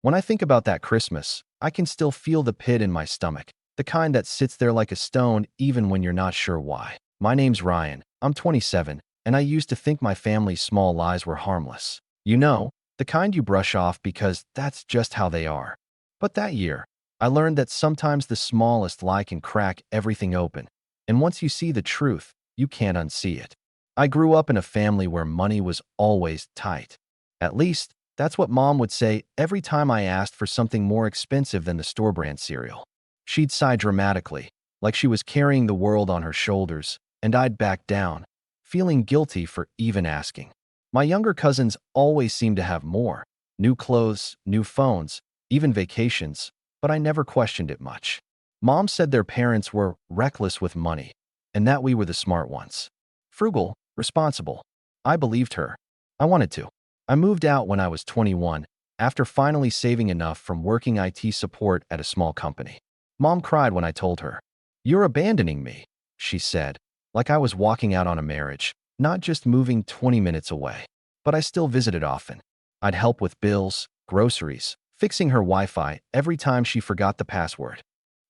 When I think about that Christmas, I can still feel the pit in my stomach, the kind that sits there like a stone even when you're not sure why. My name's Ryan, I'm 27, and I used to think my family's small lies were harmless. You know, the kind you brush off because that's just how they are. But that year, I learned that sometimes the smallest lie can crack everything open, and once you see the truth, you can't unsee it. I grew up in a family where money was always tight. At least, that's what Mom would say every time I asked for something more expensive than the store-brand cereal. She'd sigh dramatically, like she was carrying the world on her shoulders, and I'd back down, feeling guilty for even asking. My younger cousins always seemed to have more: new clothes, new phones, even vacations, but I never questioned it much. Mom said their parents were reckless with money, and that we were the smart ones. Frugal, responsible. I believed her. I wanted to. I moved out when I was 21, after finally saving enough from working IT support at a small company. Mom cried when I told her. "You're abandoning me," she said, like I was walking out on a marriage, not just moving 20 minutes away. But I still visited often. I'd help with bills, groceries, fixing her Wi-Fi every time she forgot the password.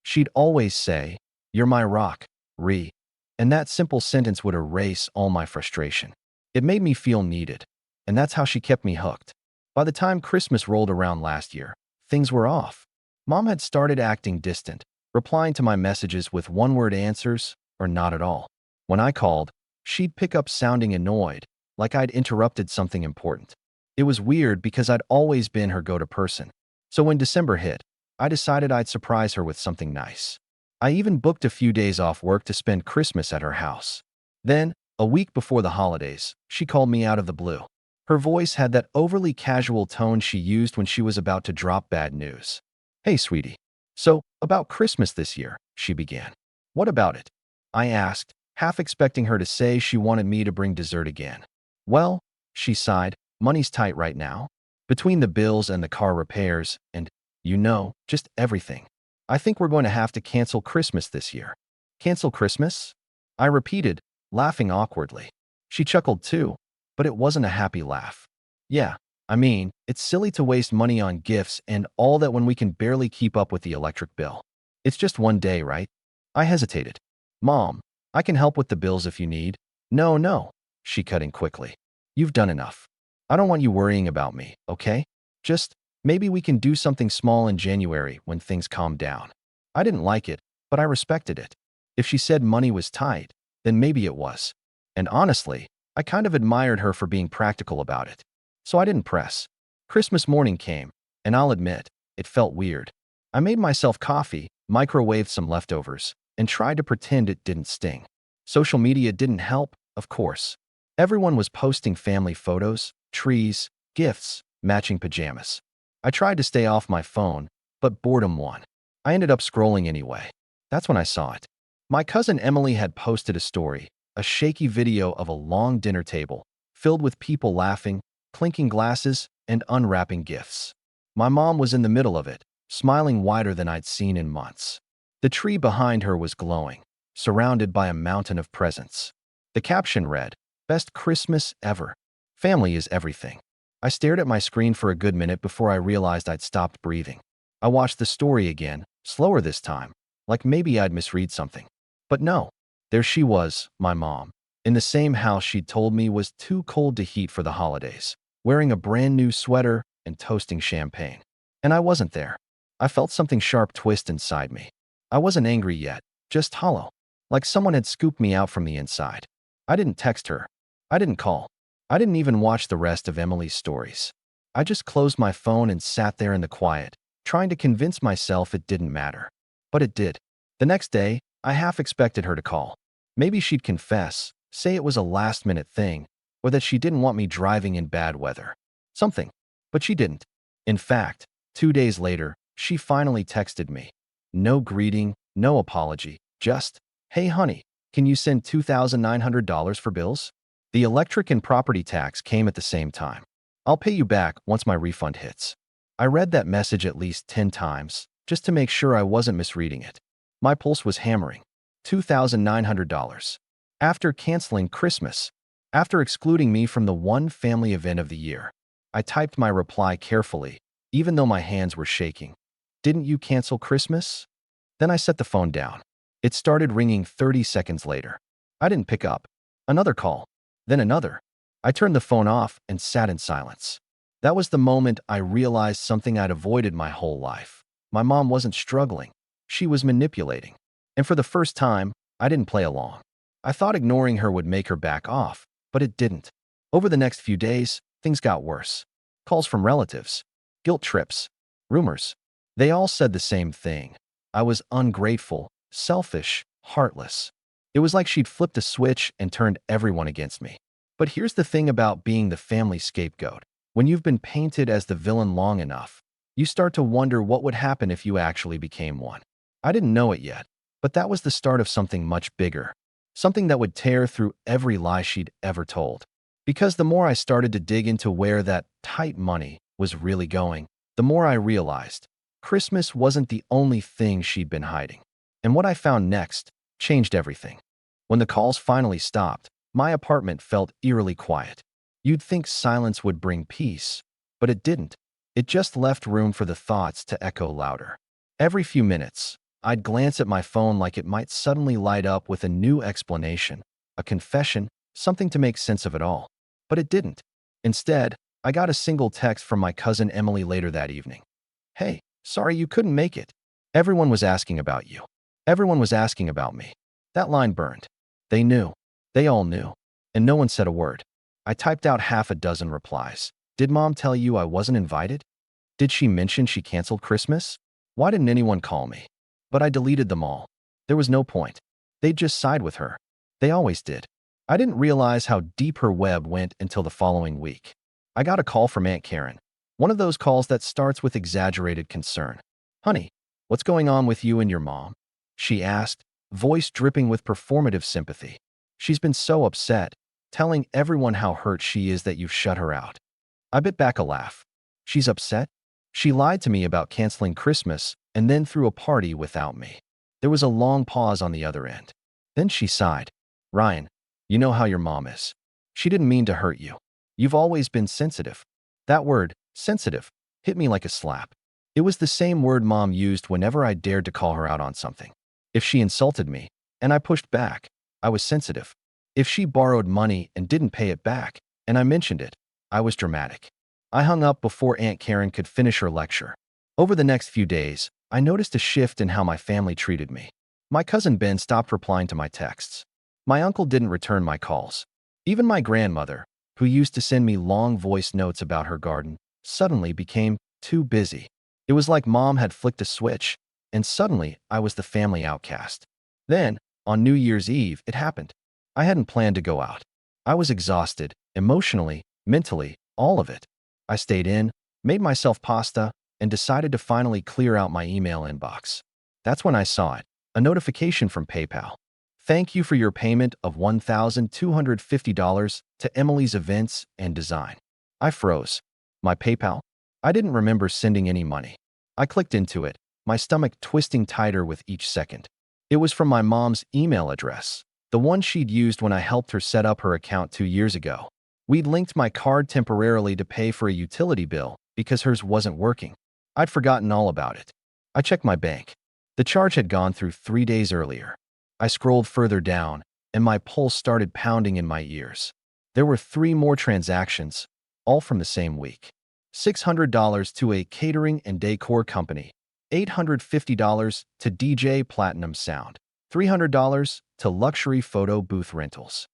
She'd always say, "You're my rock, Ree," and that simple sentence would erase all my frustration. It made me feel needed, and that's how she kept me hooked. By the time Christmas rolled around last year, things were off. Mom had started acting distant, replying to my messages with one-word answers or not at all. When I called, she'd pick up sounding annoyed, like I'd interrupted something important. It was weird because I'd always been her go-to person. So when December hit, I decided I'd surprise her with something nice. I even booked a few days off work to spend Christmas at her house. Then, a week before the holidays, she called me out of the blue. Her voice had that overly casual tone she used when she was about to drop bad news. "Hey, sweetie. So, about Christmas this year," she began. "What about it?" I asked, half expecting her to say she wanted me to bring dessert again. "Well," she sighed, "money's tight right now. Between the bills and the car repairs and, just everything. I think we're going to have to cancel Christmas this year." "Cancel Christmas?" I repeated, laughing awkwardly. She chuckled too, but it wasn't a happy laugh. "Yeah, I mean, it's silly to waste money on gifts and all that when we can barely keep up with the electric bill. It's just one day, right?" I hesitated. "Mom, I can help with the bills if you need." "No, no," she cut in quickly. "You've done enough. I don't want you worrying about me, okay? Just, maybe we can do something small in January when things calm down." I didn't like it, but I respected it. If she said money was tight, then maybe it was. And honestly, I kind of admired her for being practical about it. So I didn't press. Christmas morning came, and I'll admit, it felt weird. I made myself coffee, microwaved some leftovers, and tried to pretend it didn't sting. Social media didn't help, of course. Everyone was posting family photos, trees, gifts, matching pajamas. I tried to stay off my phone, but boredom won. I ended up scrolling anyway. That's when I saw it. My cousin Emily had posted a story, a shaky video of a long dinner table, filled with people laughing, clinking glasses, and unwrapping gifts. My mom was in the middle of it, smiling wider than I'd seen in months. The tree behind her was glowing, surrounded by a mountain of presents. The caption read, "Best Christmas ever. Family is everything." I stared at my screen for a good minute before I realized I'd stopped breathing. I watched the story again, slower this time, like maybe I'd misread something. But no, there she was, my mom, in the same house she'd told me was too cold to heat for the holidays, wearing a brand new sweater and toasting champagne. And I wasn't there. I felt something sharp twist inside me. I wasn't angry yet, just hollow, like someone had scooped me out from the inside. I didn't text her. I didn't call. I didn't even watch the rest of Emily's stories. I just closed my phone and sat there in the quiet, trying to convince myself it didn't matter. But it did. The next day, I half expected her to call. Maybe she'd confess, say it was a last-minute thing, or that she didn't want me driving in bad weather. Something. But she didn't. In fact, 2 days later, she finally texted me. No greeting, no apology, just, "Hey honey, can you send $2,900 for bills? The electric and property tax came at the same time. I'll pay you back once my refund hits." I read that message at least 10 times, just to make sure I wasn't misreading it. My pulse was hammering. $2,900. After canceling Christmas. After excluding me from the one family event of the year. I typed my reply carefully, even though my hands were shaking. Didn't you cancel Christmas? Then I set the phone down. It started ringing 30 seconds later. I didn't pick up. Another call. Then another. I turned the phone off and sat in silence. That was the moment I realized something I'd avoided my whole life. My mom wasn't struggling. She was manipulating. And for the first time, I didn't play along. I thought ignoring her would make her back off, but it didn't. Over the next few days, things got worse. Calls from relatives, guilt trips, rumors. They all said the same thing. I was ungrateful, selfish, heartless. It was like she'd flipped a switch and turned everyone against me. But here's the thing about being the family scapegoat. When you've been painted as the villain long enough, you start to wonder what would happen if you actually became one. I didn't know it yet, but that was the start of something much bigger. Something that would tear through every lie she'd ever told. Because the more I started to dig into where that tight money was really going, the more I realized Christmas wasn't the only thing she'd been hiding. And what I found next changed everything. When the calls finally stopped, my apartment felt eerily quiet. You'd think silence would bring peace, but it didn't. It just left room for the thoughts to echo louder. Every few minutes, I'd glance at my phone like it might suddenly light up with a new explanation, a confession, something to make sense of it all. But it didn't. Instead, I got a single text from my cousin Emily later that evening. "Hey, sorry you couldn't make it. Everyone was asking about you. Everyone was asking about me." That line burned. They knew. They all knew. And no one said a word. I typed out half a dozen replies. Did Mom tell you I wasn't invited? Did she mention she canceled Christmas? Why didn't anyone call me? But I deleted them all. There was no point. They'd just side with her. They always did. I didn't realize how deep her web went until the following week. I got a call from Aunt Karen. One of those calls that starts with exaggerated concern. "Honey, what's going on with you and your mom?" she asked, voice dripping with performative sympathy. "She's been so upset, telling everyone how hurt she is that you've shut her out." I bit back a laugh. She's upset? She lied to me about canceling Christmas and then threw a party without me. There was a long pause on the other end. Then she sighed. "Ryan, you know how your mom is. She didn't mean to hurt you. You've always been sensitive." That word, sensitive, hit me like a slap. It was the same word Mom used whenever I dared to call her out on something. If she insulted me, and I pushed back, I was sensitive. If she borrowed money and didn't pay it back, and I mentioned it, I was dramatic. I hung up before Aunt Karen could finish her lecture. Over the next few days, I noticed a shift in how my family treated me. My cousin Ben stopped replying to my texts. My uncle didn't return my calls. Even my grandmother, who used to send me long voice notes about her garden, suddenly became too busy. It was like Mom had flicked a switch, and suddenly I was the family outcast. Then, on New Year's Eve, it happened. I hadn't planned to go out. I was exhausted, emotionally, mentally, all of it. I stayed in, made myself pasta, and decided to finally clear out my email inbox. That's when I saw it, a notification from PayPal. "Thank you for your payment of $1,250 to Emily's Events and Design." I froze. My PayPal? I didn't remember sending any money. I clicked into it, my stomach twisting tighter with each second. It was from my mom's email address, the one she'd used when I helped her set up her account 2 years ago. We'd linked my card temporarily to pay for a utility bill because hers wasn't working. I'd forgotten all about it. I checked my bank. The charge had gone through 3 days earlier. I scrolled further down, and my pulse started pounding in my ears. There were 3 more transactions, all from the same week. $600 to a catering and decor company, $850 to DJ Platinum Sound, $300 to luxury photo booth rentals.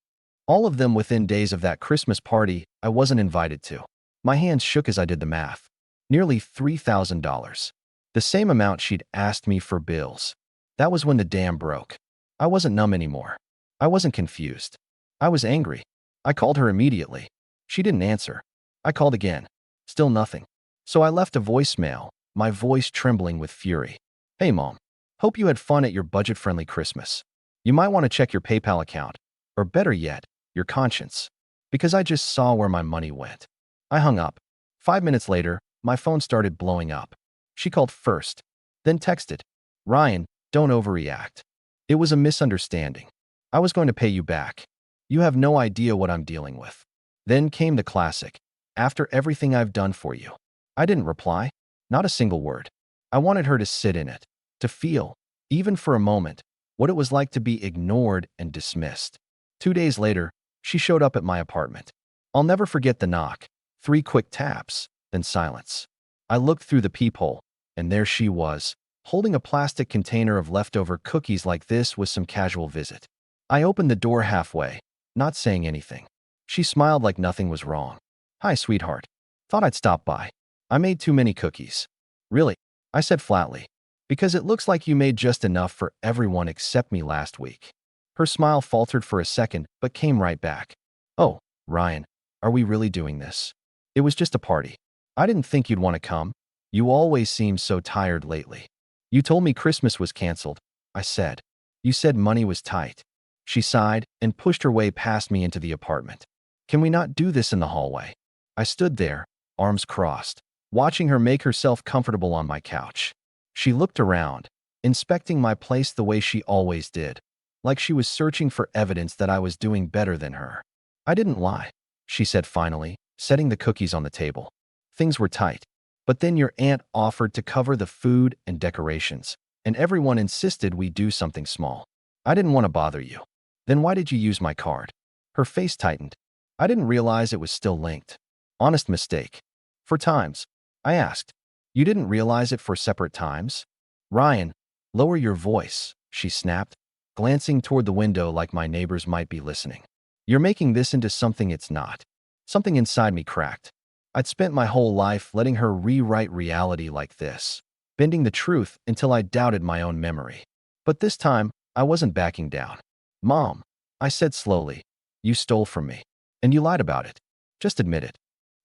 All of them within days of that Christmas party I wasn't invited to. My hands shook as I did the math. Nearly $3,000. The same amount she'd asked me for bills. That was when the dam broke. I wasn't numb anymore. I wasn't confused. I was angry. I called her immediately. She didn't answer. I called again. Still nothing. So I left a voicemail, my voice trembling with fury. "Hey Mom, hope you had fun at your budget-friendly Christmas. You might want to check your PayPal account, or better yet, your conscience, because I just saw where my money went." I hung up. 5 minutes later, my phone started blowing up. She called first, then texted, "Ryan, don't overreact. It was a misunderstanding. I was going to pay you back. You have no idea what I'm dealing with." Then came the classic, "After everything I've done for you." I didn't reply. Not a single word. I wanted her to sit in it, to feel, even for a moment, what it was like to be ignored and dismissed. 2 days later, she showed up at my apartment. I'll never forget the knock. 3 quick taps, then silence. I looked through the peephole, and there she was, holding a plastic container of leftover cookies like this was some casual visit. I opened the door halfway, not saying anything. She smiled like nothing was wrong. "Hi, sweetheart. Thought I'd stop by. I made too many cookies." "Really?" I said flatly. "Because it looks like you made just enough for everyone except me last week." Her smile faltered for a second, but came right back. "Oh, Ryan, are we really doing this? It was just a party. I didn't think you'd want to come. You always seem so tired lately." "You told me Christmas was canceled," I said. "You said money was tight." She sighed and pushed her way past me into the apartment. "Can we not do this in the hallway?" I stood there, arms crossed, watching her make herself comfortable on my couch. She looked around, inspecting my place the way she always did, like she was searching for evidence that I was doing better than her. "I didn't lie," she said finally, setting the cookies on the table. "Things were tight. But then your aunt offered to cover the food and decorations, and everyone insisted we do something small. I didn't want to bother you." "Then why did you use my card?" Her face tightened. "I didn't realize it was still linked." "Honest mistake." "For times?" I asked. "You didn't realize it for separate times?" "Ryan, lower your voice," she snapped, glancing toward the window like my neighbors might be listening. "You're making this into something it's not." Something inside me cracked. I'd spent my whole life letting her rewrite reality like this, bending the truth until I doubted my own memory. But this time, I wasn't backing down. "Mom," I said slowly, "you stole from me. And you lied about it. Just admit it."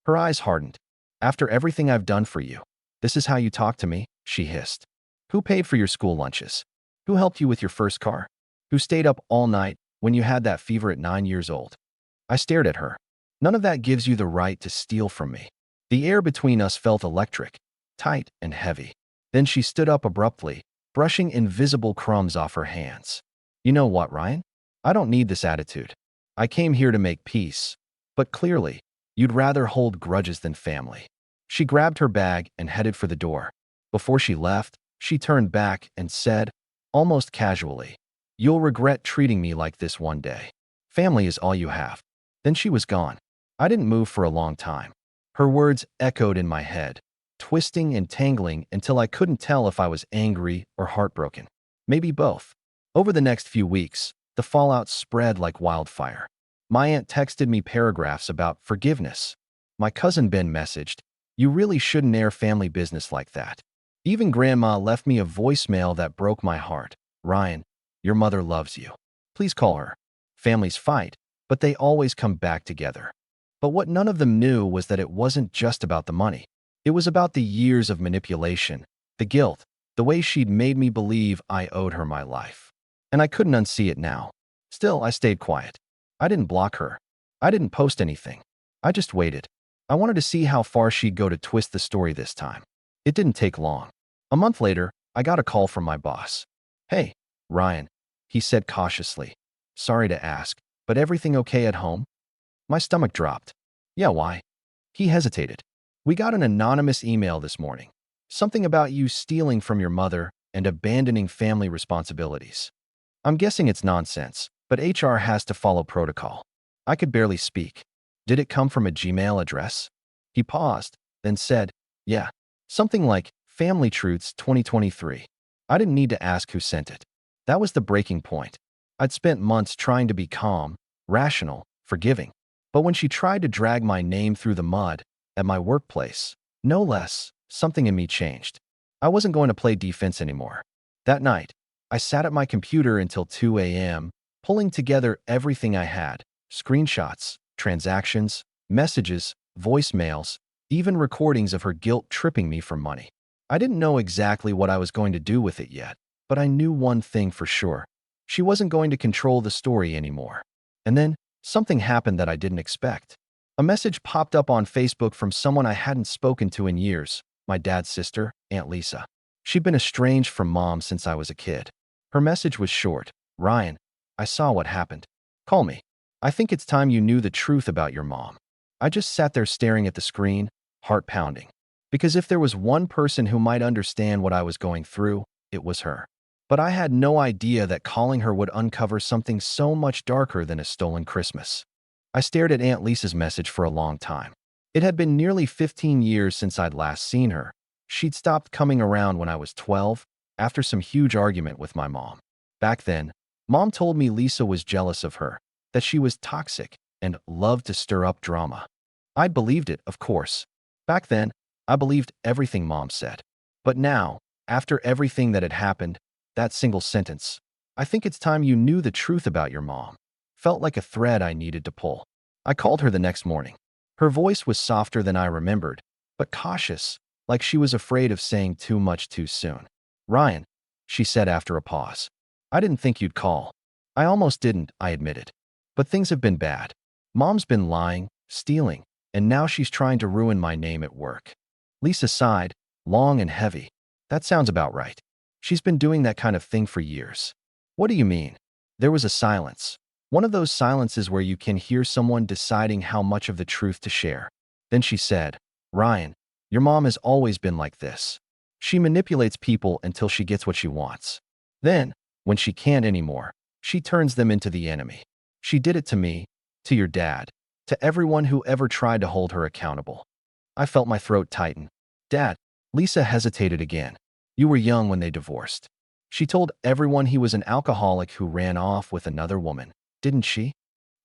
Her eyes hardened. "After everything I've done for you, this is how you talk to me?" she hissed. "Who paid for your school lunches? Who helped you with your first car? Who stayed up all night when you had that fever at 9 years old?" I stared at her. "None of that gives you the right to steal from me." The air between us felt electric, tight and heavy. Then she stood up abruptly, brushing invisible crumbs off her hands. "You know what, Ryan? I don't need this attitude. I came here to make peace. But clearly, you'd rather hold grudges than family." She grabbed her bag and headed for the door. Before she left, she turned back and said, almost casually, "You'll regret treating me like this one day. Family is all you have." Then she was gone. I didn't move for a long time. Her words echoed in my head, twisting and tangling until I couldn't tell if I was angry or heartbroken. Maybe both. Over the next few weeks, the fallout spread like wildfire. My aunt texted me paragraphs about forgiveness. My cousin Ben messaged, "You really shouldn't air family business like that." Even Grandma left me a voicemail that broke my heart. "Ryan, your mother loves you. Please call her." Families fight, but they always come back together. But what none of them knew was that it wasn't just about the money. It was about the years of manipulation, the guilt, the way she'd made me believe I owed her my life. And I couldn't unsee it now. Still, I stayed quiet. I didn't block her. I didn't post anything. I just waited. I wanted to see how far she'd go to twist the story this time. It didn't take long. A month later, I got a call from my boss. "Hey, Ryan," he said cautiously. "Sorry to ask, but everything okay at home?" My stomach dropped. "Yeah, why?" He hesitated. "We got an anonymous email this morning. Something about you stealing from your mother and abandoning family responsibilities. I'm guessing it's nonsense, but HR has to follow protocol." I could barely speak. "Did it come from a Gmail address?" He paused, then said, "Yeah, something like Family Truths 2023. I didn't need to ask who sent it. That was the breaking point. I'd spent months trying to be calm, rational, forgiving. But when she tried to drag my name through the mud, at my workplace, no less, something in me changed. I wasn't going to play defense anymore. That night, I sat at my computer until 2 a.m., pulling together everything I had: screenshots, transactions, messages, voicemails, even recordings of her guilt tripping me for money. I didn't know exactly what I was going to do with it yet, but I knew one thing for sure. She wasn't going to control the story anymore. And then, something happened that I didn't expect. A message popped up on Facebook from someone I hadn't spoken to in years, my dad's sister, Aunt Lisa. She'd been estranged from Mom since I was a kid. Her message was short. "Ryan, I saw what happened. Call me. I think it's time you knew the truth about your mom." I just sat there staring at the screen, heart pounding. Because if there was one person who might understand what I was going through, it was her. But I had no idea that calling her would uncover something so much darker than a stolen Christmas. I stared at Aunt Lisa's message for a long time. It had been nearly 15 years since I'd last seen her. She'd stopped coming around when I was 12, after some huge argument with my mom. Back then, Mom told me Lisa was jealous of her, that she was toxic and loved to stir up drama. I'd believed it, of course. Back then, I believed everything Mom said. But now, after everything that had happened, that single sentence, "I think it's time you knew the truth about your mom," felt like a thread I needed to pull. I called her the next morning. Her voice was softer than I remembered, but cautious, like she was afraid of saying too much too soon. "Ryan," she said after a pause, "I didn't think you'd call." "I almost didn't," I admitted. "But things have been bad. Mom's been lying, stealing, and now she's trying to ruin my name at work." Lisa sighed, long and heavy. "That sounds about right. She's been doing that kind of thing for years." "What do you mean?" There was a silence. One of those silences where you can hear someone deciding how much of the truth to share. Then she said, "Ryan, your mom has always been like this. She manipulates people until she gets what she wants. Then, when she can't anymore, she turns them into the enemy. She did it to me, to your dad, to everyone who ever tried to hold her accountable." I felt my throat tighten. "Dad," Lisa hesitated again. "You were young when they divorced. She told everyone he was an alcoholic who ran off with another woman, didn't she?"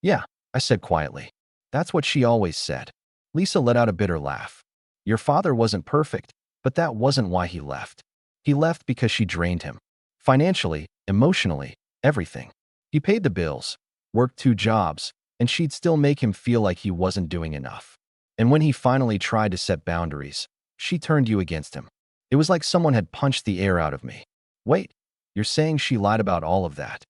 "Yeah," I said quietly. "That's what she always said." Lisa let out a bitter laugh. "Your father wasn't perfect, but that wasn't why he left. He left because she drained him. Financially, emotionally, everything. He paid the bills, worked 2 jobs, and she'd still make him feel like he wasn't doing enough. And when he finally tried to set boundaries, she turned you against him. It was like someone had punched the air out of me." "Wait, you're saying she lied about all of that?"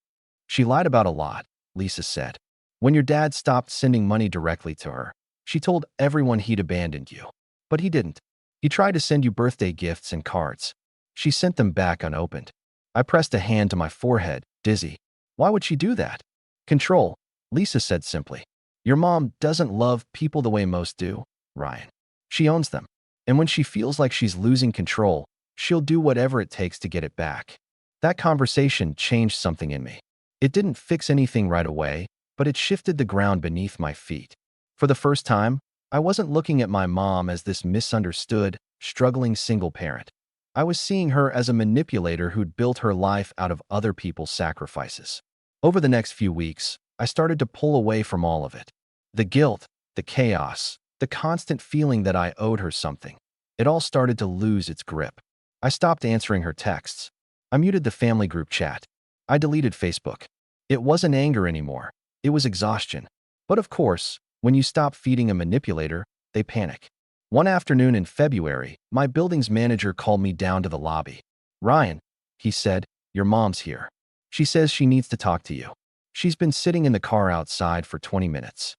"She lied about a lot," Lisa said. "When your dad stopped sending money directly to her, she told everyone he'd abandoned you. But he didn't. He tried to send you birthday gifts and cards. She sent them back unopened." I pressed a hand to my forehead, dizzy. "Why would she do that?" "Control," Lisa said simply. "Your mom doesn't love people the way most do, Ryan. She owns them. And when she feels like she's losing control, she'll do whatever it takes to get it back." That conversation changed something in me. It didn't fix anything right away, but it shifted the ground beneath my feet. For the first time, I wasn't looking at my mom as this misunderstood, struggling single parent. I was seeing her as a manipulator who'd built her life out of other people's sacrifices. Over the next few weeks, I started to pull away from all of it. The guilt, the chaos, the constant feeling that I owed her something. It all started to lose its grip. I stopped answering her texts. I muted the family group chat. I deleted Facebook. It wasn't anger anymore. It was exhaustion. But of course, when you stop feeding a manipulator, they panic. One afternoon in February, my building's manager called me down to the lobby. "Ryan," he said, "your mom's here. She says she needs to talk to you. She's been sitting in the car outside for 20 minutes.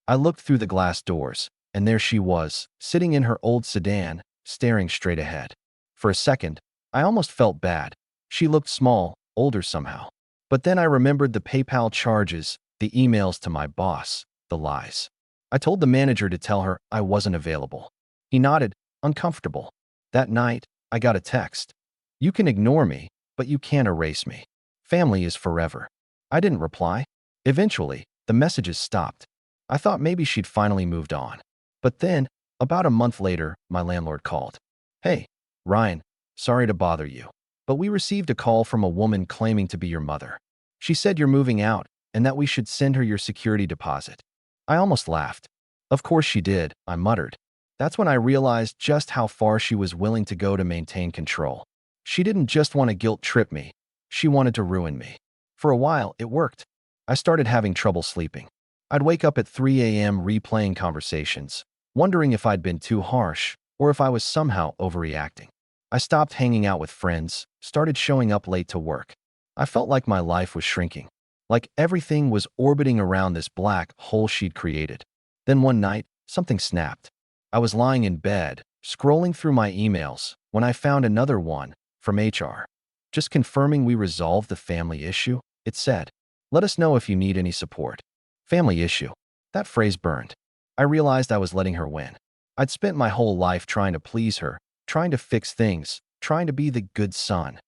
I looked through the glass doors, and there she was, sitting in her old sedan, staring straight ahead. For a second, I almost felt bad. She looked small, older somehow. But then I remembered the PayPal charges, the emails to my boss, the lies. I told the manager to tell her I wasn't available. He nodded, uncomfortable. That night, I got a text. "You can ignore me, but you can't erase me. Family is forever." I didn't reply. Eventually, the messages stopped. I thought maybe she'd finally moved on. But then, about a month later, my landlord called. "Hey, Ryan, sorry to bother you, but we received a call from a woman claiming to be your mother. She said you're moving out and that we should send her your security deposit." I almost laughed. "Of course she did," I muttered. That's when I realized just how far she was willing to go to maintain control. She didn't just want to guilt trip me. She wanted to ruin me. For a while, it worked. I started having trouble sleeping. I'd wake up at 3 a.m. replaying conversations, wondering if I'd been too harsh or if I was somehow overreacting. I stopped hanging out with friends, started showing up late to work. I felt like my life was shrinking, like everything was orbiting around this black hole she'd created. Then one night, something snapped. I was lying in bed, scrolling through my emails, when I found another one from HR. "Just confirming we resolved the family issue," it said. "Let us know if you need any support." Family issue. That phrase burned. I realized I was letting her win. I'd spent my whole life trying to please her, trying to fix things, trying to be the good son.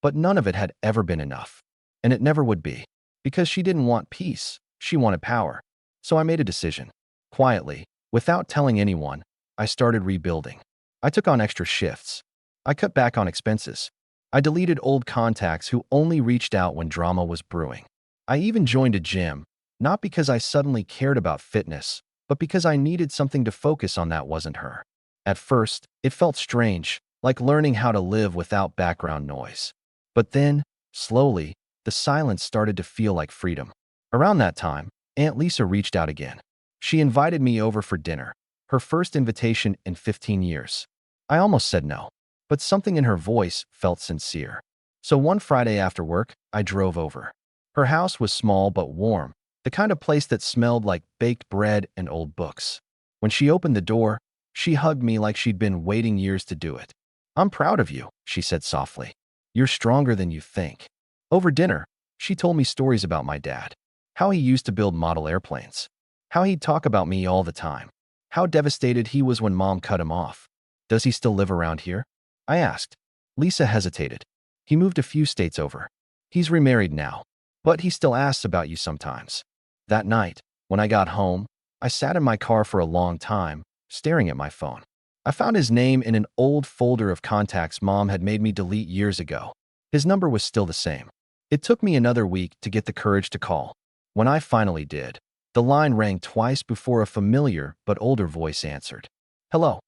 But none of it had ever been enough. And it never would be. Because she didn't want peace, she wanted power. So I made a decision. Quietly, without telling anyone, I started rebuilding. I took on extra shifts. I cut back on expenses. I deleted old contacts who only reached out when drama was brewing. I even joined a gym, not because I suddenly cared about fitness, but because I needed something to focus on that wasn't her. At first, it felt strange, like learning how to live without background noise. But then, slowly, the silence started to feel like freedom. Around that time, Aunt Lisa reached out again. She invited me over for dinner, her first invitation in 15 years. I almost said no, but something in her voice felt sincere. So one Friday after work, I drove over. Her house was small but warm, the kind of place that smelled like baked bread and old books. When she opened the door, she hugged me like she'd been waiting years to do it. "I'm proud of you," she said softly. "You're stronger than you think." Over dinner, she told me stories about my dad, how he used to build model airplanes, how he'd talk about me all the time, how devastated he was when mom cut him off. "Does he still live around here?" I asked. Lisa hesitated. "He moved a few states over. He's remarried now, but he still asks about you sometimes." That night, when I got home, I sat in my car for a long time, staring at my phone. I found his name in an old folder of contacts mom had made me delete years ago. His number was still the same. It took me another week to get the courage to call. When I finally did, the line rang twice before a familiar but older voice answered. "Hello."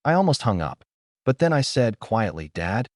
I almost hung up, but then I said quietly, "Dad?"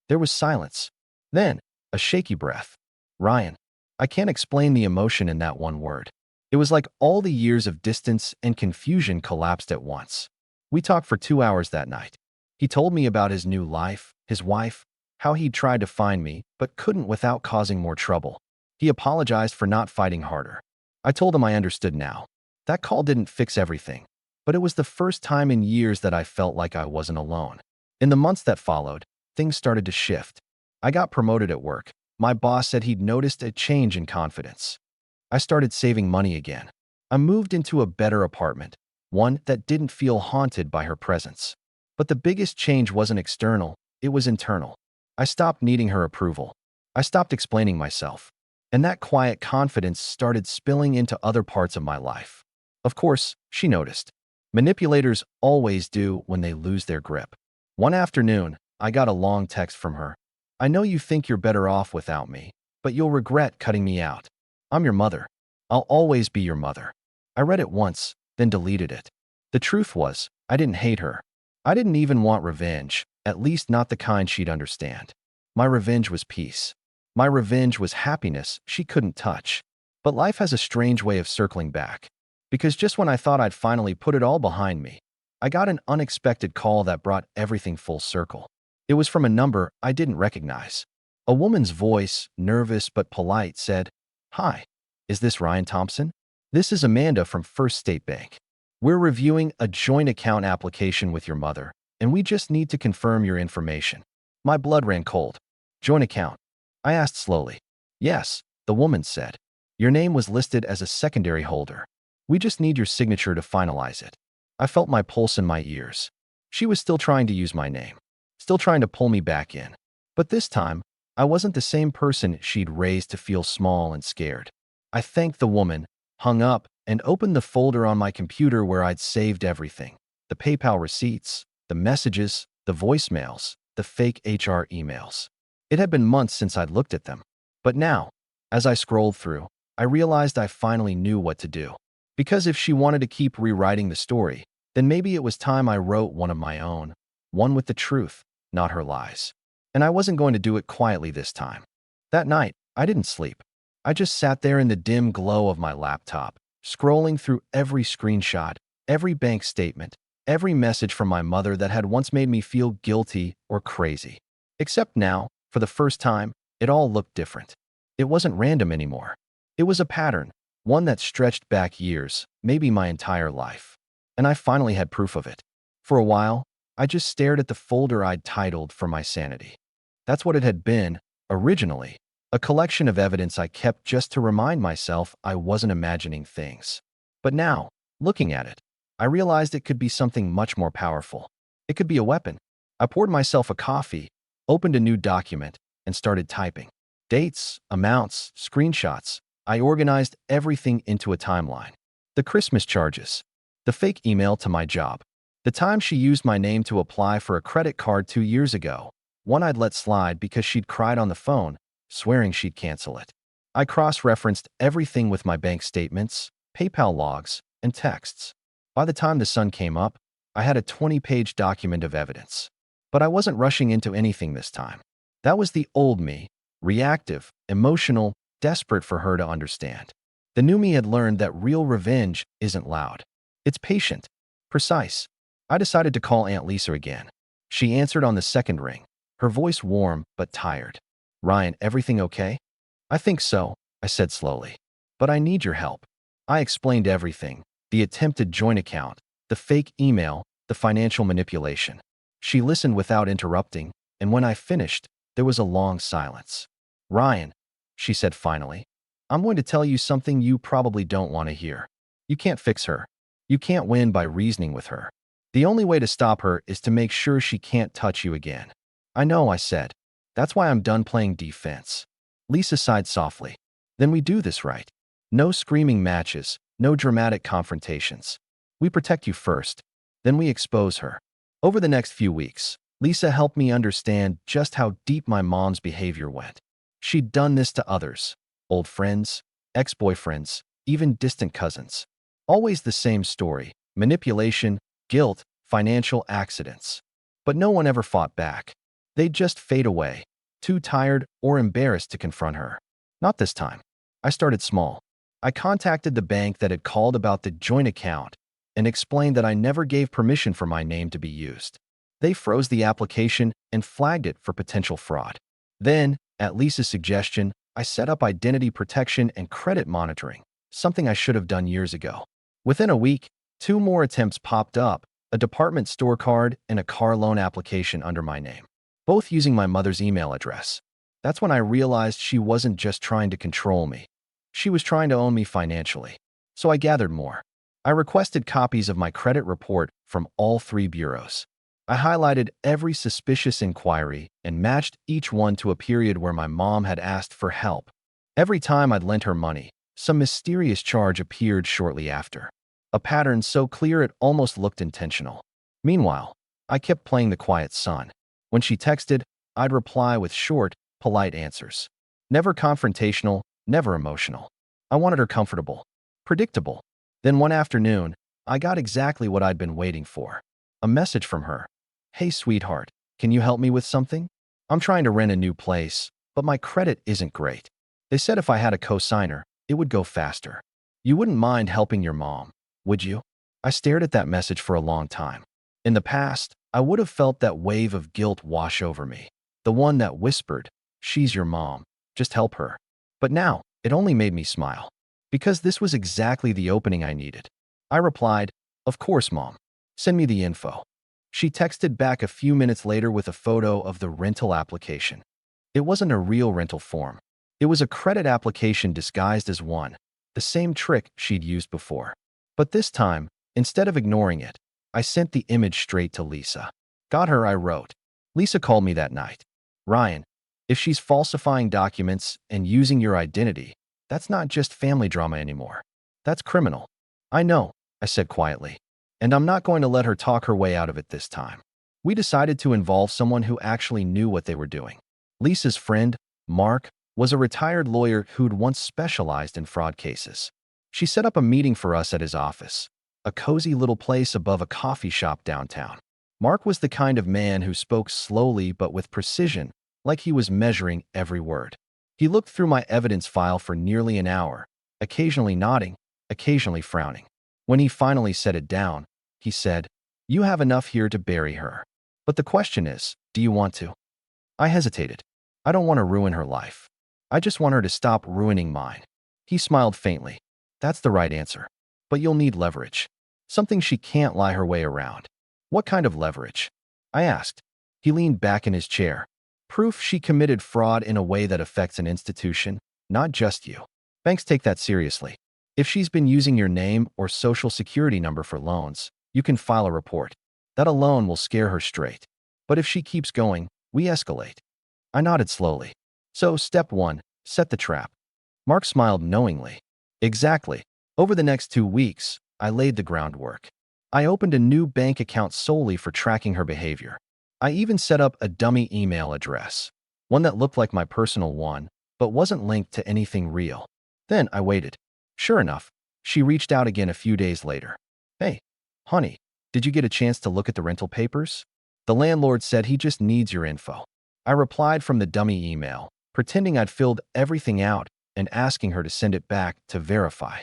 There was silence. Then, a shaky breath. "Ryan." I can't explain the emotion in that one word. It was like all the years of distance and confusion collapsed at once. We talked for 2 hours that night. He told me about his new life, his wife, how he'd tried to find me, but couldn't without causing more trouble. He apologized for not fighting harder. I told him I understood now. That call didn't fix everything, but it was the first time in years that I felt like I wasn't alone. In the months that followed, things started to shift. I got promoted at work. My boss said he'd noticed a change in confidence. I started saving money again. I moved into a better apartment, one that didn't feel haunted by her presence. But the biggest change wasn't external, it was internal. I stopped needing her approval. I stopped explaining myself. And that quiet confidence started spilling into other parts of my life. Of course, she noticed. Manipulators always do when they lose their grip. One afternoon, I got a long text from her. "I know you think you're better off without me, but you'll regret cutting me out. I'm your mother. I'll always be your mother." I read it once, then deleted it. The truth was, I didn't hate her. I didn't even want revenge, at least not the kind she'd understand. My revenge was peace. My revenge was happiness she couldn't touch. But life has a strange way of circling back. Because just when I thought I'd finally put it all behind me, I got an unexpected call that brought everything full circle. It was from a number I didn't recognize. A woman's voice, nervous but polite, said, "Hi, is this Ryan Thompson? This is Amanda from First State Bank. We're reviewing a joint account application with your mother, and we just need to confirm your information." My blood ran cold. "Joint account?" I asked slowly. "Yes," the woman said. "Your name was listed as a secondary holder. We just need your signature to finalize it." I felt my pulse in my ears. She was still trying to use my name, still trying to pull me back in. But this time, I wasn't the same person she'd raised to feel small and scared. I thanked the woman, hung up, and opened the folder on my computer where I'd saved everything. The PayPal receipts, the messages, the voicemails, the fake HR emails. It had been months since I'd looked at them. But now, as I scrolled through, I realized I finally knew what to do. Because if she wanted to keep rewriting the story, then maybe it was time I wrote one of my own, one with the truth, not her lies. And I wasn't going to do it quietly this time. That night, I didn't sleep. I just sat there in the dim glow of my laptop, scrolling through every screenshot, every bank statement, every message from my mother that had once made me feel guilty or crazy. Except now, for the first time, it all looked different. It wasn't random anymore. It was a pattern, one that stretched back years, maybe my entire life. And I finally had proof of it. For a while, I just stared at the folder I'd titled For My Sanity. That's what it had been, originally, a collection of evidence I kept just to remind myself I wasn't imagining things. But now, looking at it, I realized it could be something much more powerful. It could be a weapon. I poured myself a coffee, opened a new document, and started typing. Dates, amounts, screenshots. I organized everything into a timeline. The Christmas charges, the fake email to my job, the time she used my name to apply for a credit card 2 years ago, one I'd let slide because she'd cried on the phone, swearing she'd cancel it. I cross-referenced everything with my bank statements, PayPal logs, and texts. By the time the sun came up, I had a 20-page document of evidence. But I wasn't rushing into anything this time. That was the old me, reactive, emotional, desperate for her to understand. The new me had learned that real revenge isn't loud. It's patient, precise. I decided to call Aunt Lisa again. She answered on the second ring, her voice warm but tired. "Ryan, everything okay?" "I think so," I said slowly. "But I need your help." I explained everything: the attempted joint account, the fake email, the financial manipulation. She listened without interrupting, and when I finished, there was a long silence. "Ryan," she said finally, "I'm going to tell you something you probably don't want to hear. You can't fix her. You can't win by reasoning with her. The only way to stop her is to make sure she can't touch you again." "I know," I said. "That's why I'm done playing defense." Lisa sighed softly. "Then we do this right. No screaming matches, no dramatic confrontations. We protect you first, then we expose her." Over the next few weeks, Lisa helped me understand just how deep my mom's behavior went. She'd done this to others: old friends, ex-boyfriends, even distant cousins. Always the same story: manipulation, guilt, financial accidents. But no one ever fought back. They'd just fade away, too tired or embarrassed to confront her. Not this time. I started small. I contacted the bank that had called about the joint account and explained that I never gave permission for my name to be used. They froze the application and flagged it for potential fraud. Then, at Lisa's suggestion, I set up identity protection and credit monitoring, something I should have done years ago. Within a week, 2 more attempts popped up: a department store card and a car loan application under my name, both using my mother's email address. That's when I realized she wasn't just trying to control me. She was trying to own me financially. So I gathered more. I requested copies of my credit report from all 3 bureaus. I highlighted every suspicious inquiry and matched each one to a period where my mom had asked for help. Every time I'd lent her money, some mysterious charge appeared shortly after. A pattern so clear it almost looked intentional. Meanwhile, I kept playing the quiet son. When she texted, I'd reply with short, polite answers. Never confrontational, never emotional. I wanted her comfortable, predictable. Then one afternoon, I got exactly what I'd been waiting for. A message from her. "Hey, sweetheart, can you help me with something? I'm trying to rent a new place, but my credit isn't great. They said if I had a co-signer, it would go faster. You wouldn't mind helping your mom, would you?" I stared at that message for a long time. In the past, I would have felt that wave of guilt wash over me. The one that whispered, "She's your mom, just help her." But now, it only made me smile. Because this was exactly the opening I needed. I replied, "Of course, Mom. Send me the info." She texted back a few minutes later with a photo of the rental application. It wasn't a real rental form. It was a credit application disguised as one, the same trick she'd used before. But this time, instead of ignoring it, I sent the image straight to Lisa. "Got her," I wrote. Lisa called me that night. "Ryan, if she's falsifying documents and using your identity, that's not just family drama anymore. That's criminal." "I know," I said quietly. "And I'm not going to let her talk her way out of it this time." We decided to involve someone who actually knew what they were doing. Lisa's friend, Mark, was a retired lawyer who'd once specialized in fraud cases. She set up a meeting for us at his office, a cozy little place above a coffee shop downtown. Mark was the kind of man who spoke slowly but with precision, like he was measuring every word. He looked through my evidence file for nearly an hour, occasionally nodding, occasionally frowning. When he finally set it down, he said, "You have enough here to bury her. But the question is, do you want to?" I hesitated. I don't want to ruin her life. I just want her to stop ruining mine. He smiled faintly. "That's the right answer. But you'll need leverage. Something she can't lie her way around." "What kind of leverage?" I asked. He leaned back in his chair. "Proof she committed fraud in a way that affects an institution, not just you. Banks take that seriously. If she's been using your name or social security number for loans, you can file a report. That alone will scare her straight. But if she keeps going, we escalate. I nodded slowly. So, step 1, set the trap. Mark smiled knowingly. Exactly. Over the next 2 weeks, I laid the groundwork. I opened a new bank account solely for tracking her behavior. I even set up a dummy email address, one that looked like my personal one, but wasn't linked to anything real. Then I waited. Sure enough, she reached out again a few days later. Hey, honey, did you get a chance to look at the rental papers? The landlord said he just needs your info. I replied from the dummy email, pretending I'd filled everything out and asking her to send it back to verify.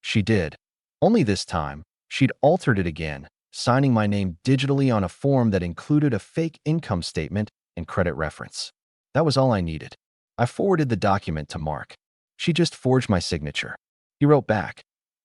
She did. Only this time, she'd altered it again, signing my name digitally on a form that included a fake income statement and credit reference. That was all I needed. I forwarded the document to Mark. She just forged my signature. He wrote back,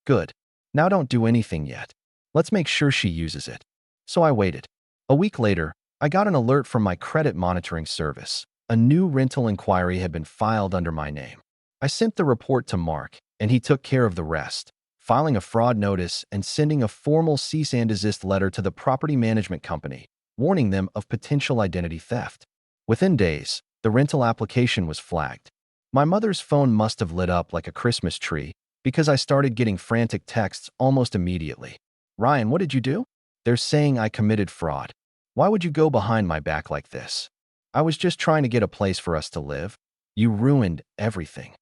"Good. Now don't do anything yet. Let's make sure she uses it." So I waited. A week later, I got an alert from my credit monitoring service. A new rental inquiry had been filed under my name. I sent the report to Mark, and he took care of the rest, filing a fraud notice and sending a formal cease and desist letter to the property management company, warning them of potential identity theft. Within days, the rental application was flagged. My mother's phone must have lit up like a Christmas tree because I started getting frantic texts almost immediately. "Ryan, what did you do? They're saying I committed fraud. Why would you go behind my back like this? I was just trying to get a place for us to live. You ruined everything."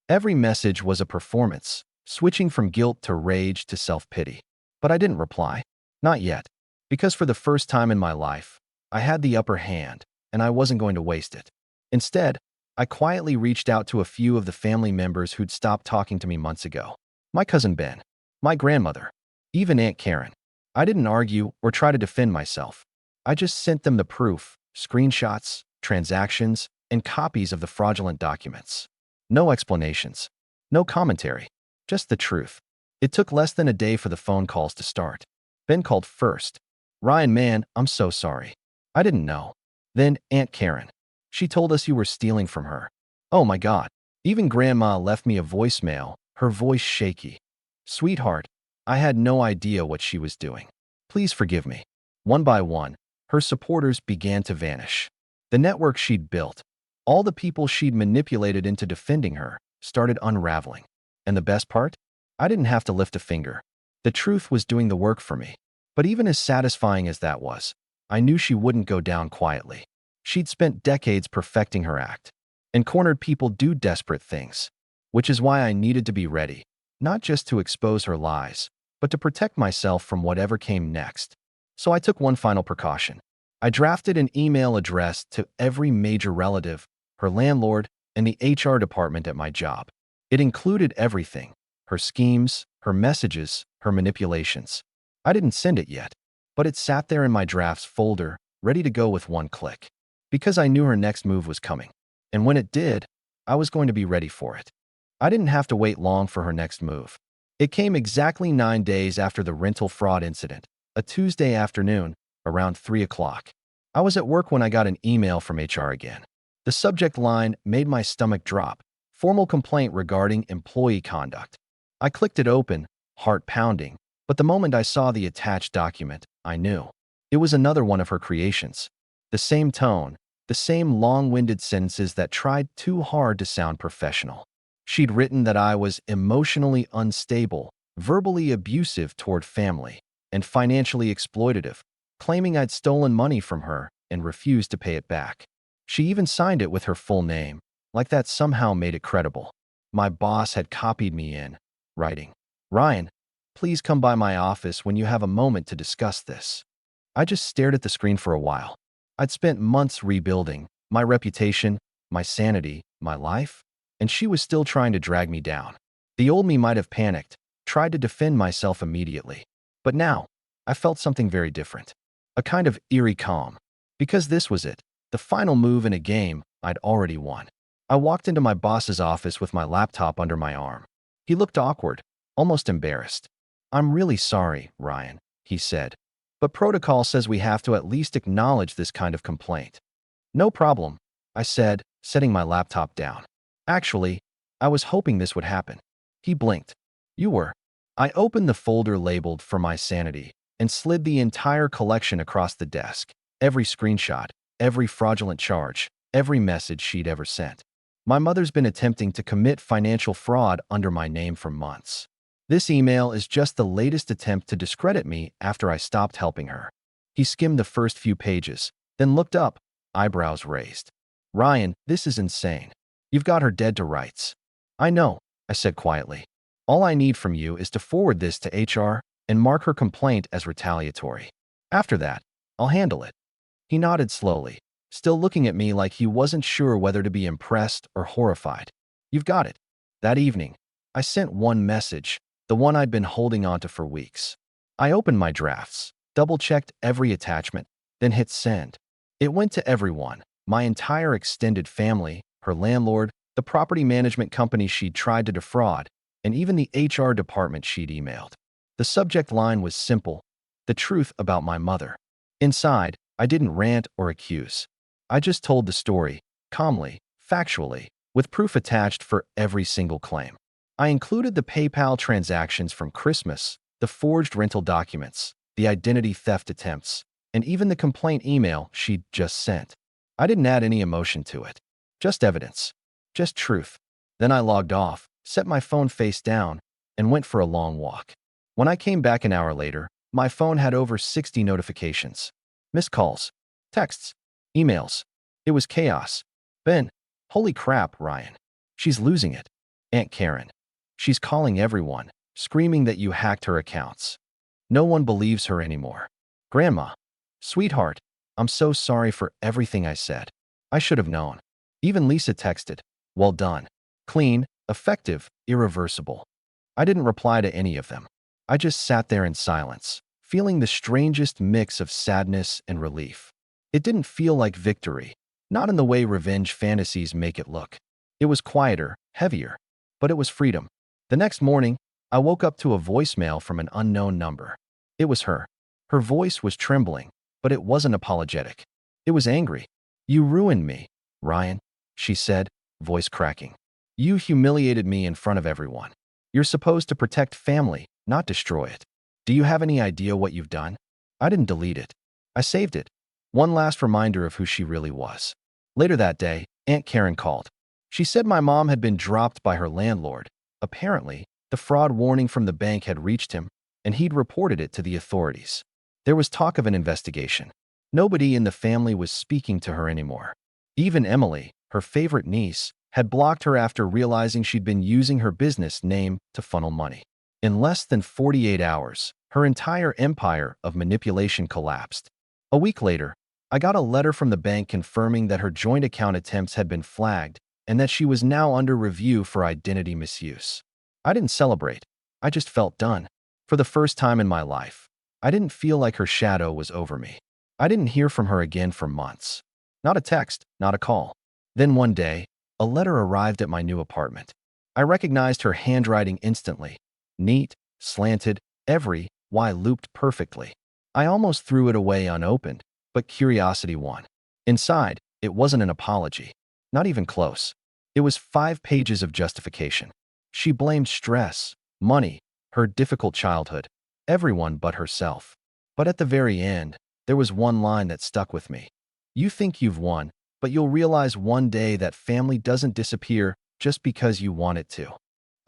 Every message was a performance, switching from guilt to rage to self-pity. But I didn't reply. Not yet. Because for the first time in my life, I had the upper hand, and I wasn't going to waste it. Instead, I quietly reached out to a few of the family members who'd stopped talking to me months ago. My cousin Ben, my grandmother, even Aunt Karen. I didn't argue or try to defend myself. I just sent them the proof, screenshots, transactions, and copies of the fraudulent documents. No explanations. No commentary. Just the truth. It took less than a day for the phone calls to start. Ben called first. "Ryan, man, I'm so sorry. I didn't know." Then Aunt Karen. "She told us you were stealing from her." Oh my God. Even Grandma left me a voicemail, her voice shaky. "Sweetheart, I had no idea what she was doing. Please forgive me." One by one, her supporters began to vanish. The network she'd built, all the people she'd manipulated into defending her, started unraveling. And the best part? I didn't have to lift a finger. The truth was doing the work for me. But even as satisfying as that was, I knew she wouldn't go down quietly. She'd spent decades perfecting her act, and cornered people do desperate things, which is why I needed to be ready, not just to expose her lies, but to protect myself from whatever came next. So I took one final precaution. I drafted an email address to every major relative, her landlord, and the HR department at my job. It included everything: her schemes, her messages, her manipulations. I didn't send it yet, but it sat there in my drafts folder, ready to go with one click. Because I knew her next move was coming. And when it did, I was going to be ready for it. I didn't have to wait long for her next move. It came exactly 9 days after the rental fraud incident, a Tuesday afternoon, around 3 o'clock. I was at work when I got an email from HR again. The subject line made my stomach drop: "Formal complaint regarding employee conduct." I clicked it open, heart pounding, but the moment I saw the attached document, I knew. It was another one of her creations. The same tone, the same long-winded sentences that tried too hard to sound professional. She'd written that I was emotionally unstable, verbally abusive toward family, and financially exploitative, claiming I'd stolen money from her and refused to pay it back. She even signed it with her full name, like that somehow made it credible. My boss had copied me in, writing, "Ryan, please come by my office when you have a moment to discuss this." I just stared at the screen for a while. I'd spent months rebuilding my reputation, my sanity, my life, and she was still trying to drag me down. The old me might have panicked, tried to defend myself immediately. But now, I felt something very different. A kind of eerie calm. Because this was it, the final move in a game I'd already won. I walked into my boss's office with my laptop under my arm. He looked awkward, almost embarrassed. "I'm really sorry, Ryan," he said. "But protocol says we have to at least acknowledge this kind of complaint." "No problem," I said, setting my laptop down. "Actually, I was hoping this would happen." He blinked. You were. I opened the folder labeled "For My Sanity" and slid the entire collection across the desk. Every screenshot, every fraudulent charge, every message she'd ever sent. My mother's been attempting to commit financial fraud under my name for months. This email is just the latest attempt to discredit me after I stopped helping her. He skimmed the first few pages, then looked up, eyebrows raised. Ryan, this is insane. You've got her dead to rights. I know, I said quietly. All I need from you is to forward this to HR and mark her complaint as retaliatory. After that, I'll handle it. He nodded slowly, still looking at me like he wasn't sure whether to be impressed or horrified. You've got it. That evening, I sent one message, the one I'd been holding onto for weeks. I opened my drafts, double-checked every attachment, then hit send. It went to everyone, my entire extended family, her landlord, the property management company she'd tried to defraud, and even the HR department she'd emailed. The subject line was simple: the truth about my mother. Inside, I didn't rant or accuse. I just told the story, calmly, factually, with proof attached for every single claim. I included the PayPal transactions from Christmas, the forged rental documents, the identity theft attempts, and even the complaint email she'd just sent. I didn't add any emotion to it. Just evidence. Just truth. Then I logged off, set my phone face down, and went for a long walk. When I came back an hour later, my phone had over 60 notifications. Missed calls, texts, emails. It was chaos. Ben, holy crap, Ryan. She's losing it. Aunt Karen. She's calling everyone, screaming that you hacked her accounts. No one believes her anymore. Grandma. Sweetheart, I'm so sorry for everything I said. I should have known. Even Lisa texted, well done. Clean, effective, irreversible. I didn't reply to any of them. I just sat there in silence, feeling the strangest mix of sadness and relief. It didn't feel like victory, not in the way revenge fantasies make it look. It was quieter, heavier, but it was freedom. The next morning, I woke up to a voicemail from an unknown number. It was her. Her voice was trembling, but it wasn't apologetic. It was angry. You ruined me, Ryan, she said, voice cracking. You humiliated me in front of everyone. You're supposed to protect family, not destroy it. Do you have any idea what you've done? I didn't delete it. I saved it. One last reminder of who she really was. Later that day, Aunt Karen called. She said my mom had been dropped by her landlord. Apparently, the fraud warning from the bank had reached him, and he'd reported it to the authorities. There was talk of an investigation. Nobody in the family was speaking to her anymore. Even Emily, her favorite niece, had blocked her after realizing she'd been using her business name to funnel money. In less than 48 hours, her entire empire of manipulation collapsed. A week later, I got a letter from the bank confirming that her joint account attempts had been flagged and that she was now under review for identity misuse. I didn't celebrate. I just felt done. For the first time in my life, I didn't feel like her shadow was over me. I didn't hear from her again for months. Not a text, not a call. Then one day, a letter arrived at my new apartment. I recognized her handwriting instantly. Neat, slanted, every Y looped perfectly. I almost threw it away unopened, but curiosity won. Inside, it wasn't an apology. Not even close. It was 5 pages of justification. She blamed stress, money, her difficult childhood, everyone but herself. But at the very end, there was one line that stuck with me. You think you've won, but you'll realize one day that family doesn't disappear just because you want it to.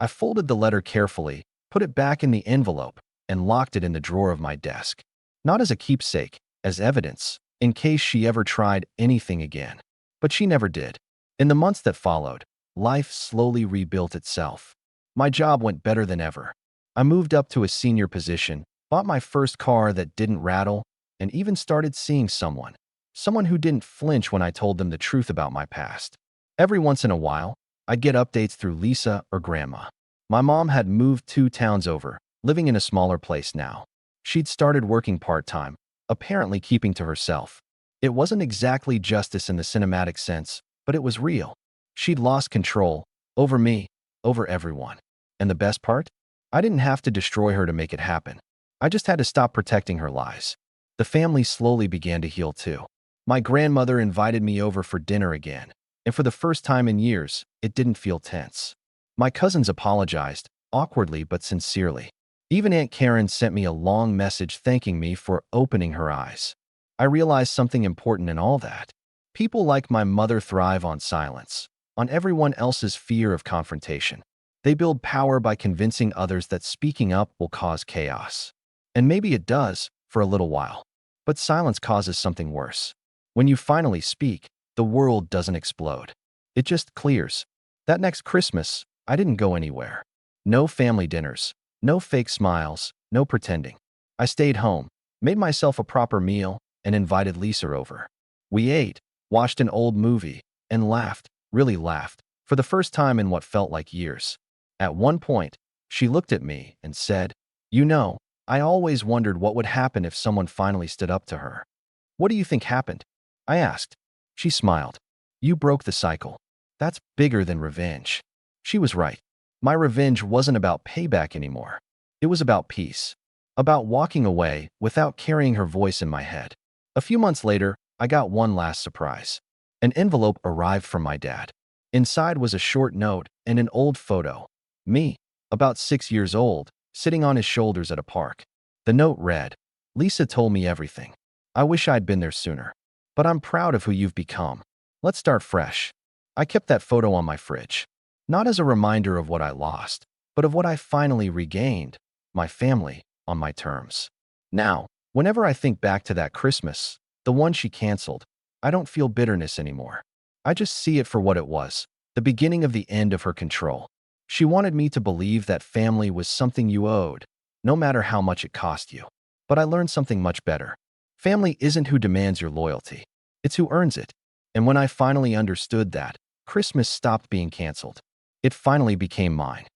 I folded the letter carefully, put it back in the envelope, and locked it in the drawer of my desk. Not as a keepsake, as evidence, in case she ever tried anything again. But she never did. In the months that followed, life slowly rebuilt itself. My job went better than ever. I moved up to a senior position, bought my first car that didn't rattle, and even started seeing someone who didn't flinch when I told them the truth about my past. Every once in a while, I'd get updates through Lisa or Grandma. My mom had moved 2 towns over, living in a smaller place now. She'd started working part-time, apparently keeping to herself. It wasn't exactly justice in the cinematic sense, but it was real. She'd lost control, over me, over everyone. And the best part? I didn't have to destroy her to make it happen. I just had to stop protecting her lies. The family slowly began to heal too. My grandmother invited me over for dinner again, and for the first time in years, it didn't feel tense. My cousins apologized, awkwardly but sincerely. Even Aunt Karen sent me a long message thanking me for opening her eyes. I realized something important in all that. People like my mother thrive on silence, on everyone else's fear of confrontation. They build power by convincing others that speaking up will cause chaos. And maybe it does, for a little while. But silence causes something worse. When you finally speak, the world doesn't explode. It just clears. That next Christmas, I didn't go anywhere. No family dinners, no fake smiles, no pretending. I stayed home, made myself a proper meal, and invited Lisa over. We ate, watched an old movie, and laughed, really laughed, for the first time in what felt like years. At one point, she looked at me and said, "You know, I always wondered what would happen if someone finally stood up to her." "What do you think happened?" I asked. She smiled. "You broke the cycle. That's bigger than revenge." She was right. My revenge wasn't about payback anymore. It was about peace. About walking away without carrying her voice in my head. A few months later, I got one last surprise. An envelope arrived from my dad. Inside was a short note and an old photo. Me, about 6 years old, sitting on his shoulders at a park. The note read, "Lisa told me everything. I wish I'd been there sooner. But I'm proud of who you've become. Let's start fresh." I kept that photo on my fridge. Not as a reminder of what I lost, but of what I finally regained, my family, on my terms. Now, whenever I think back to that Christmas, the one she canceled, I don't feel bitterness anymore. I just see it for what it was, the beginning of the end of her control. She wanted me to believe that family was something you owed, no matter how much it cost you. But I learned something much better. Family isn't who demands your loyalty. It's who earns it. And when I finally understood that, Christmas stopped being canceled. It finally became mine.